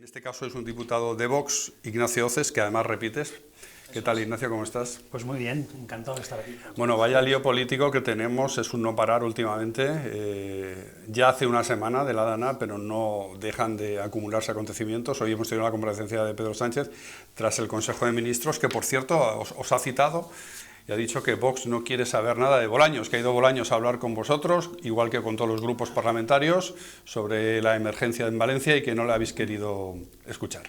En este caso es un diputado de Vox, Ignacio Oces, que además repites. ¿Qué tal, Ignacio? ¿Cómo estás? Pues muy bien, encantado de estar aquí. Bueno, vaya lío político que tenemos, es un no parar últimamente. Ya hace una semana de la Dana, pero no dejan de acumularse acontecimientos. Hoy hemos tenido la comparecencia de Pedro Sánchez tras el Consejo de Ministros, que por cierto os ha citado y ha dicho que Vox no quiere saber nada de Bolaños, que ha ido Bolaños a hablar con vosotros, igual que con todos los grupos parlamentarios, sobre la emergencia en Valencia y que no le habéis querido escuchar.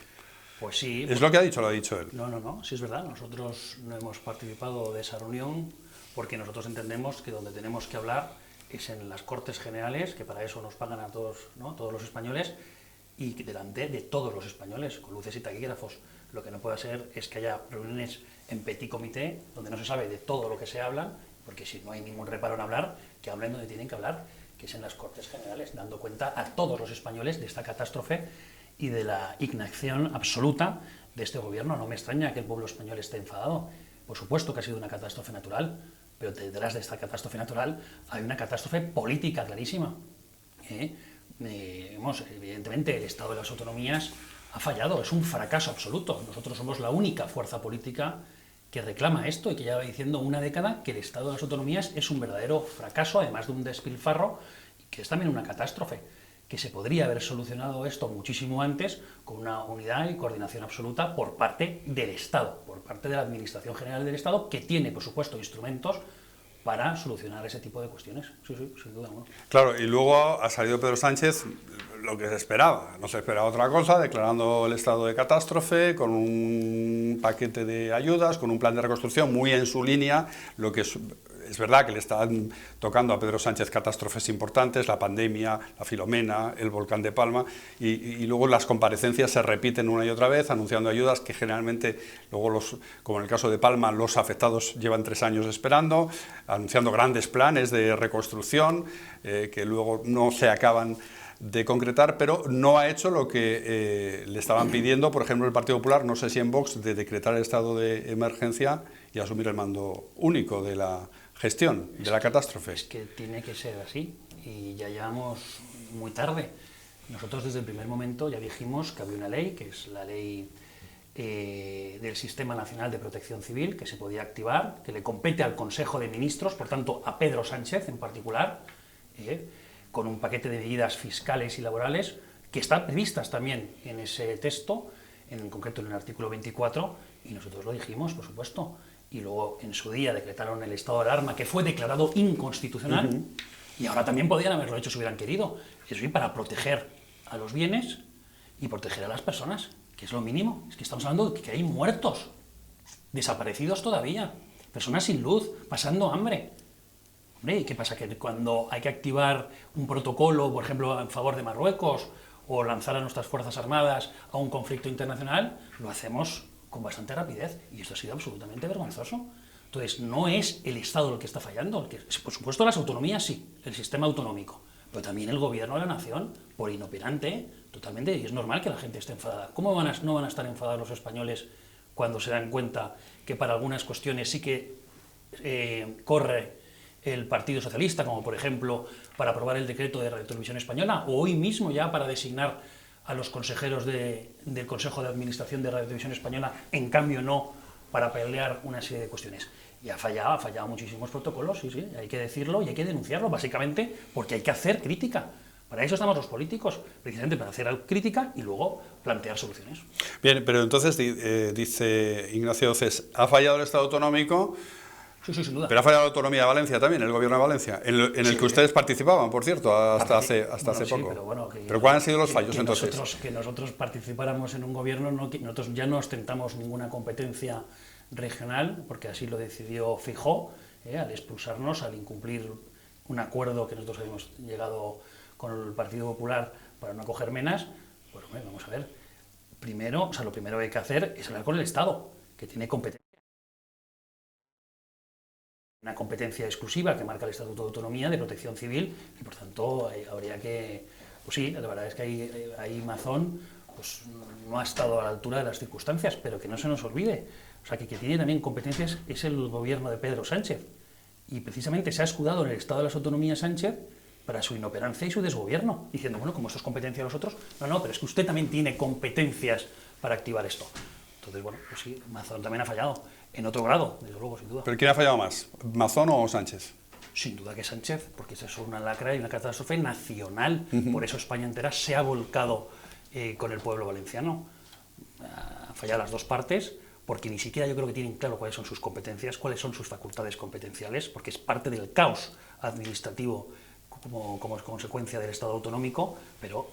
Pues sí. ¿Es lo que ha dicho o lo ha dicho él? No, sí es verdad. Nosotros no hemos participado de esa reunión porque nosotros entendemos que donde tenemos que hablar es en las Cortes Generales, que para eso nos pagan a todos, ¿no?, todos los españoles, y delante de todos los españoles, con luces y taquígrafos. Lo que no puede ser es que haya reuniones en petit comité, donde no se sabe de todo lo que se habla, porque si no hay ningún reparo en hablar, que hablen donde tienen que hablar, que es en las Cortes Generales, dando cuenta a todos los españoles de esta catástrofe y de la inacción absoluta de este gobierno. No me extraña que el pueblo español esté enfadado. Por supuesto que ha sido una catástrofe natural, pero detrás de esta catástrofe natural hay una catástrofe política clarísima. Evidentemente, el Estado de las Autonomías ha fallado, es un fracaso absoluto. Nosotros somos la única fuerza política que reclama esto y que lleva diciendo una década que el Estado de las Autonomías es un verdadero fracaso, además de un despilfarro, y que es también una catástrofe, que se podría haber solucionado esto muchísimo antes con una unidad y coordinación absoluta por parte del Estado, por parte de la Administración General del Estado, que tiene, por supuesto, instrumentos para solucionar ese tipo de cuestiones. Sí, sin duda. ¿No? Claro, y luego ha salido Pedro Sánchez lo que se esperaba. No se esperaba otra cosa, declarando el estado de catástrofe, con un paquete de ayudas, con un plan de reconstrucción muy en su línea. Lo que es verdad que le están tocando a Pedro Sánchez catástrofes importantes, la pandemia, la Filomena, el volcán de Palma, y luego las comparecencias se repiten una y otra vez, anunciando ayudas que generalmente, luego como en el caso de Palma, los afectados llevan 3 años esperando, anunciando grandes planes de reconstrucción, que luego no se acaban de concretar, pero no ha hecho lo que le estaban pidiendo, por ejemplo, el Partido Popular, no sé si en Vox, de decretar el estado de emergencia y asumir el mando único de la gestión de la catástrofe. Es que tiene que ser así, y ya llevamos muy tarde. Nosotros desde el primer momento ya dijimos que había una ley, que es la ley del Sistema Nacional de Protección Civil, que se podía activar, que le compete al Consejo de Ministros, por tanto a Pedro Sánchez en particular, con un paquete de medidas fiscales y laborales que están previstas también en ese texto, en concreto en el artículo 24, y nosotros lo dijimos, por supuesto. Y luego en su día decretaron el estado de alarma, que fue declarado inconstitucional, y ahora también podrían haberlo hecho si hubieran querido. Eso sí, para proteger a los bienes y proteger a las personas, que es lo mínimo. Es que estamos hablando de que hay muertos, desaparecidos todavía, personas sin luz, pasando hambre. Hombre, ¿y qué pasa? Que cuando hay que activar un protocolo, por ejemplo, en favor de Marruecos, o lanzar a nuestras Fuerzas Armadas a un conflicto internacional, lo hacemos con bastante rapidez, y esto ha sido absolutamente vergonzoso. Entonces, no es el Estado el que está fallando, por supuesto las autonomías sí, el sistema autonómico, pero también el gobierno de la nación, por inoperante, totalmente, y es normal que la gente esté enfadada. ¿Cómo no van a estar enfadados los españoles cuando se dan cuenta que para algunas cuestiones sí que corre el Partido Socialista, como por ejemplo para aprobar el decreto de Radio Televisión Española, o hoy mismo ya para designar a los consejeros del Consejo de Administración de Radio Televisión Española, en cambio no para pelear una serie de cuestiones? Y ha fallado muchísimos protocolos, sí, hay que decirlo y hay que denunciarlo, básicamente porque hay que hacer crítica. Para eso estamos los políticos, precisamente para hacer crítica y luego plantear soluciones. Bien, pero entonces dice Ignacio Oces, ¿ha fallado el Estado autonómico? Sí, sin duda. Pero ha fallado la autonomía de Valencia también, el gobierno de Valencia, en el que ustedes participaban, por cierto, hasta hace poco. Pero ¿cuáles han sido los fallos entonces? Que nosotros participáramos en un gobierno, nosotros ya no ostentamos ninguna competencia regional, porque así lo decidió Feijóo, al expulsarnos, al incumplir un acuerdo que nosotros habíamos llegado con el Partido Popular para no acoger menas. Pues bueno, vamos a ver. Primero, lo primero que hay que hacer es hablar con el Estado, que tiene competencia. Una competencia exclusiva que marca el Estatuto de Autonomía de Protección Civil, y por tanto habría que, pues sí, la verdad es que ahí Mazón pues no ha estado a la altura de las circunstancias, pero que no se nos olvide, o sea, que tiene también competencias es el gobierno de Pedro Sánchez, y precisamente se ha escudado en el Estado de las Autonomías Sánchez para su inoperancia y su desgobierno, diciendo, bueno, como esto es competencia de los otros, no, pero es que usted también tiene competencias para activar esto. Entonces, bueno, pues sí, Mazón también ha fallado, en otro grado, desde luego, sin duda. ¿Pero quién ha fallado más, Mazón o Sánchez? Sin duda que Sánchez, porque eso es una lacra y una catástrofe nacional. Por eso España entera se ha volcado con el pueblo valenciano. Ha fallado las dos partes, porque ni siquiera yo creo que tienen claro cuáles son sus competencias, cuáles son sus facultades competenciales, porque es parte del caos administrativo como consecuencia del Estado autonómico, pero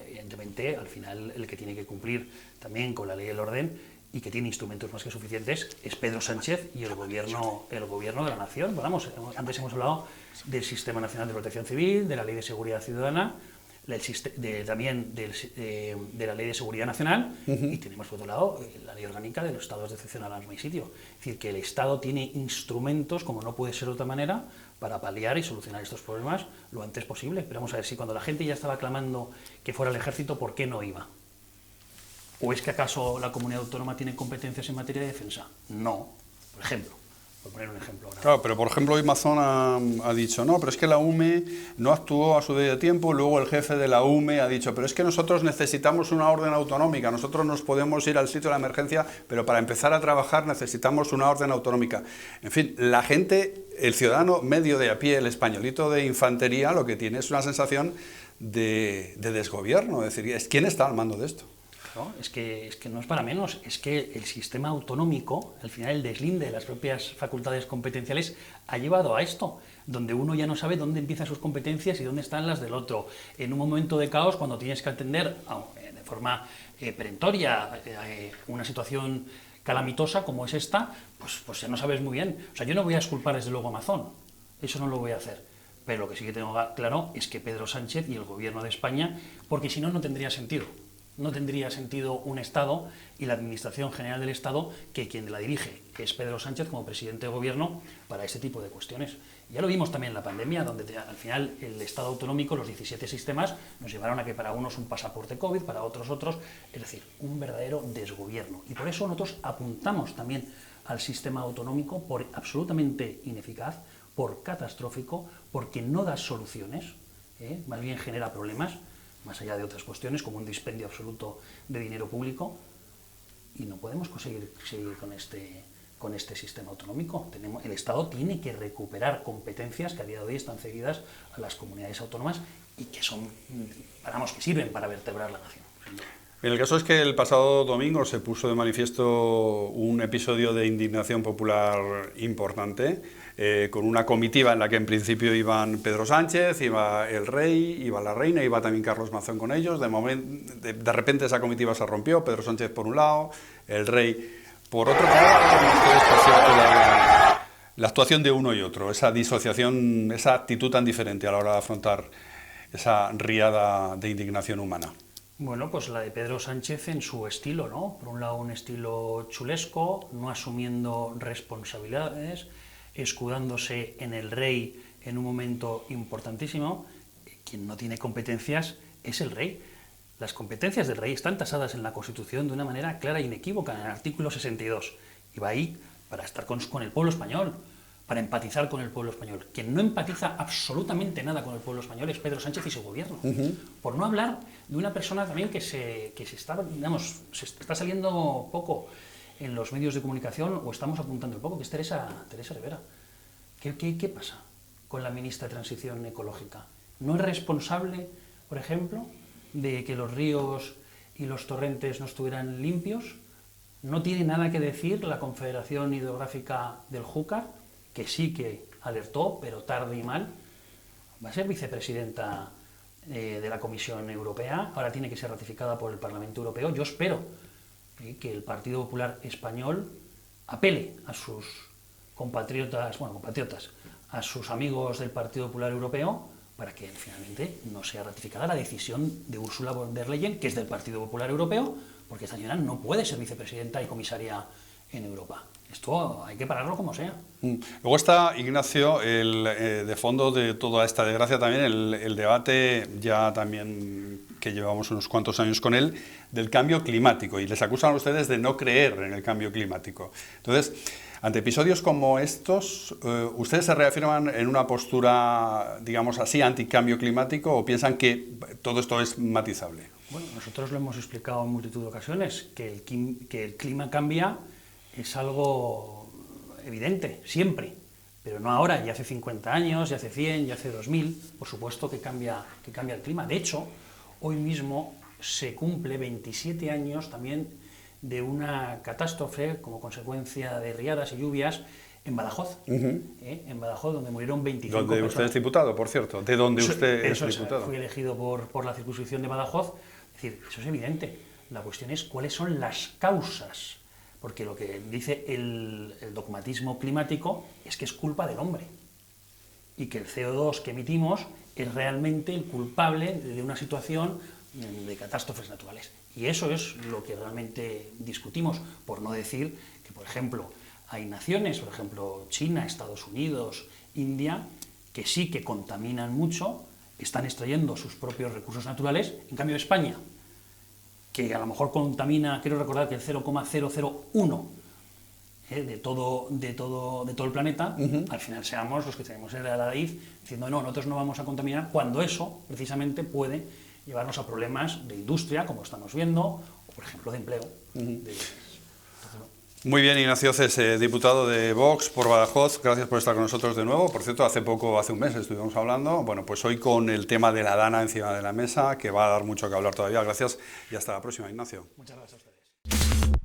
evidentemente al final el que tiene que cumplir también con la ley y el orden y que tiene instrumentos más que suficientes es Pedro Sánchez y el gobierno de la nación. Vamos, antes hemos hablado del Sistema Nacional de Protección Civil, de la Ley de Seguridad Ciudadana, también de la Ley de Seguridad Nacional, y tenemos por otro lado la Ley Orgánica de los Estados de excepción, alarma y sitio. Es decir, que el Estado tiene instrumentos, como no puede ser de otra manera, para paliar y solucionar estos problemas lo antes posible. Pero vamos a ver, si cuando la gente ya estaba clamando que fuera el ejército, ¿por qué no iba? ¿O es que acaso la comunidad autónoma tiene competencias en materia de defensa? No, por ejemplo. Por poner un ejemplo ahora. Claro, pero por ejemplo hoy Mazón ha dicho, no, pero es que la UME no actuó a su debido tiempo, luego el jefe de la UME ha dicho, pero es que nosotros necesitamos una orden autonómica, nosotros nos podemos ir al sitio de la emergencia, pero para empezar a trabajar necesitamos una orden autonómica. En fin, la gente, el ciudadano medio de a pie, el españolito de infantería, lo que tiene es una sensación de desgobierno, es decir, ¿quién está al mando de esto? ¿No? Es que no es para menos, es que el sistema autonómico, al final el deslinde de las propias facultades competenciales ha llevado a esto, donde uno ya no sabe dónde empiezan sus competencias y dónde están las del otro. En un momento de caos, cuando tienes que atender de forma perentoria una situación calamitosa como es esta, pues ya no sabes muy bien. O sea, yo no voy a exculpar desde luego a Mazón, eso no lo voy a hacer. Pero lo que sí que tengo claro es que Pedro Sánchez y el gobierno de España, porque si no, no tendría sentido. No tendría sentido un Estado y la Administración General del Estado que quien la dirige, que es Pedro Sánchez como presidente de gobierno, para este tipo de cuestiones. Ya lo vimos también en la pandemia, donde al final el Estado autonómico, los 17 sistemas, nos llevaron a que para unos un pasaporte COVID, para otros, es decir, un verdadero desgobierno. Y por eso nosotros apuntamos también al sistema autonómico por absolutamente ineficaz, por catastrófico, porque no da soluciones, más bien genera problemas, más allá de otras cuestiones, como un dispendio absoluto de dinero público, y no podemos seguir con este sistema autonómico. El Estado tiene que recuperar competencias que a día de hoy están cedidas a las comunidades autónomas y que que sirven para vertebrar la nación. El caso es que el pasado domingo se puso de manifiesto un episodio de indignación popular importante, con una comitiva en la que en principio iban Pedro Sánchez, iba el rey, iba la reina, iba también Carlos Mazón con ellos. De repente esa comitiva se rompió, Pedro Sánchez por un lado, el rey por otro. Ustedes, por cierto, la actuación de uno y otro, esa disociación, esa actitud tan diferente a la hora de afrontar esa riada de indignación humana. Bueno, pues la de Pedro Sánchez en su estilo, ¿no? Por un lado un estilo chulesco, no asumiendo responsabilidades, escudándose en el rey en un momento importantísimo. Quien no tiene competencias es el rey. Las competencias del rey están tasadas en la Constitución de una manera clara e inequívoca, en el artículo 62. Y va ahí para estar con el pueblo español, para empatizar con el pueblo español. Quien no empatiza absolutamente nada con el pueblo español es Pedro Sánchez y su gobierno. Por no hablar de una persona también que se está saliendo poco en los medios de comunicación, o estamos apuntando poco, que es Teresa Rivera. ¿Qué pasa con la ministra de Transición Ecológica? ¿No es responsable, por ejemplo, de que los ríos y los torrentes no estuvieran limpios? ¿No tiene nada que decir la Confederación Hidrográfica del Júcar, que sí que alertó, pero tarde y mal? Va a ser vicepresidenta de la Comisión Europea, ahora tiene que ser ratificada por el Parlamento Europeo. Yo espero que el Partido Popular Español apele a sus compatriotas, a sus amigos del Partido Popular Europeo, para que finalmente no sea ratificada la decisión de Ursula von der Leyen, que es del Partido Popular Europeo, porque esta señora no puede ser vicepresidenta y comisaria en Europa. Esto hay que pararlo como sea. Luego está, Ignacio, de fondo de toda esta desgracia también el debate, ya también que llevamos unos cuantos años con él, del cambio climático, y les acusan a ustedes de no creer en el cambio climático. Entonces, Ante episodios como estos, ¿ustedes se reafirman en una postura, digamos así, anticambio climático o piensan que todo esto es matizable? Bueno, nosotros lo hemos explicado en multitud de ocasiones, que el clima cambia es algo evidente, siempre, pero no ahora, ya hace 50 años, ya hace 100, ya hace 2000, por supuesto que cambia el clima. De hecho, hoy mismo se cumple 27 años también de una catástrofe como consecuencia de riadas y lluvias en Badajoz, en Badajoz, donde murieron 25 personas. Donde usted es diputado, por cierto, de donde usted es diputado. Fui elegido por la circunscripción de Badajoz. Es decir, eso es evidente. La cuestión es cuáles son las causas, porque lo que dice el dogmatismo climático es que es culpa del hombre y que el CO2 que emitimos es realmente el culpable de una situación de catástrofes naturales. Y eso es lo que realmente discutimos, por no decir que, por ejemplo, hay naciones, por ejemplo, China, Estados Unidos, India, que sí que contaminan mucho, están extrayendo sus propios recursos naturales. En cambio, España, que a lo mejor contamina, quiero recordar que el 0,001 de todo el planeta, al final seamos los que tenemos el adalid diciendo no, nosotros no vamos a contaminar, cuando eso precisamente puede llevarnos a problemas de industria, como estamos viendo, o por ejemplo de empleo. Muy bien, Ignacio Cés, diputado de Vox por Badajoz, gracias por estar con nosotros de nuevo. Por cierto, hace un mes estuvimos hablando, bueno, pues hoy con el tema de la Dana encima de la mesa, que va a dar mucho que hablar todavía. Gracias y hasta la próxima, Ignacio. Muchas gracias a ustedes.